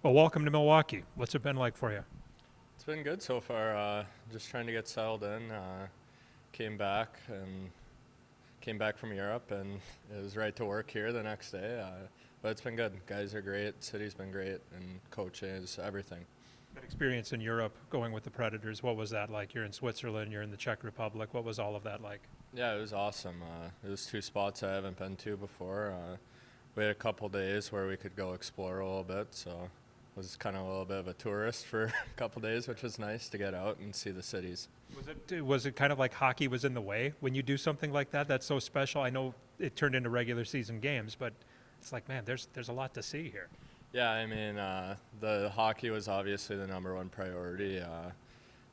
Well, welcome to Milwaukee. What's it been like for you? It's been good so far. Just trying to get settled in. Came back and came back from Europe, and it was right to work here the next day. But it's been good. Guys are great. City's been great, and coaches, everything. That experience in Europe going with the Predators, what was that like? You're in Switzerland, you're in the Czech Republic. What was all of that like? Yeah, it was awesome. It was two spots I haven't been to before. We had a couple days where we could go explore a little bit, so was kind of a little bit of a tourist for a couple days, which was nice to get out and see the cities. Was it kind of like hockey was in the way when you do something like that? That's so special. I know it turned into regular season games, but it's like, man, there's a lot to see here. Yeah, I mean, the hockey was obviously the number one priority.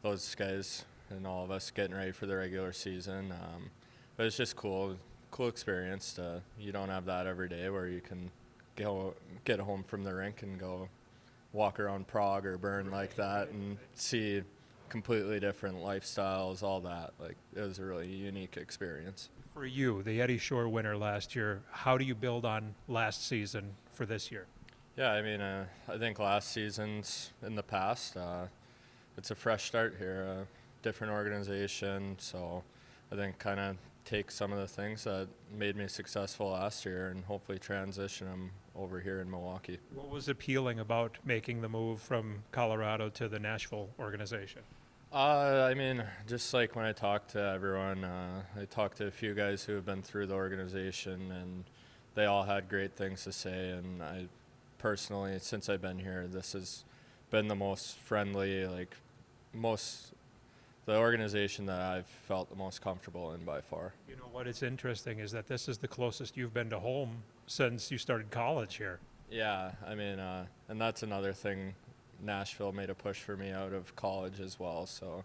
Those guys and all of us getting ready for the regular season. But it's just cool experience. You don't have that every day where you can get home from the rink and go walk around Prague or Bern like that and see completely different lifestyles, all that. Like, it was a really unique experience. For you, the Eddie Shore winner last year, how do you build on last season for this year? Yeah, I mean, I think last season's in the past. It's a fresh start here, a different organization. So I think kind of take some of the things that made me successful last year and hopefully transition them over here in Milwaukee. What was appealing about making the move from Colorado to the Nashville organization? I mean, just like when I talked to everyone, I talked to a few guys who have been through the organization, and they all had great things to say. And I personally, since I've been here, this has been the most friendly, the organization that I've felt the most comfortable in by far. You know what is interesting is that this is the closest you've been to home since you started college here. Yeah, I mean, and that's another thing. Nashville made a push for me out of college as well, so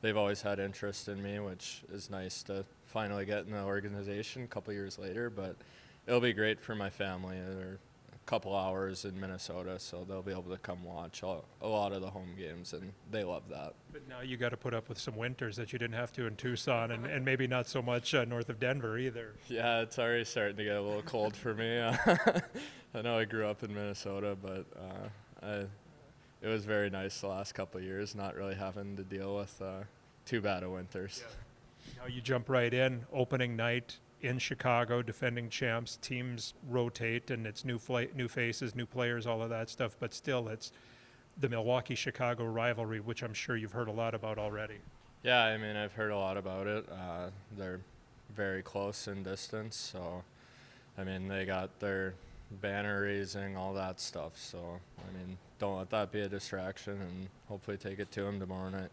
they've always had interest in me, which is nice to finally get in the organization a couple years later. But it'll be great for my family. They're a couple hours in Minnesota, so they'll be able to come watch a lot of the home games, and they love that. But now you got to put up with some winters that you didn't have to in Tucson, and maybe not so much north of Denver either. Yeah, it's already starting to get a little cold for me. I know I grew up in Minnesota, but it was very nice the last couple of years, not really having to deal with too bad of winters. Yeah. Now you jump right in, opening night in Chicago, defending champs. Teams rotate, and it's new faces, new players, all of that stuff. But still, it's the Milwaukee-Chicago rivalry, which I'm sure you've heard a lot about already. Yeah, I mean, I've heard a lot about it. They're very close in distance, so I mean, they got their banner raising, all that stuff. So I mean, don't let that be a distraction, and hopefully take it to them tomorrow night.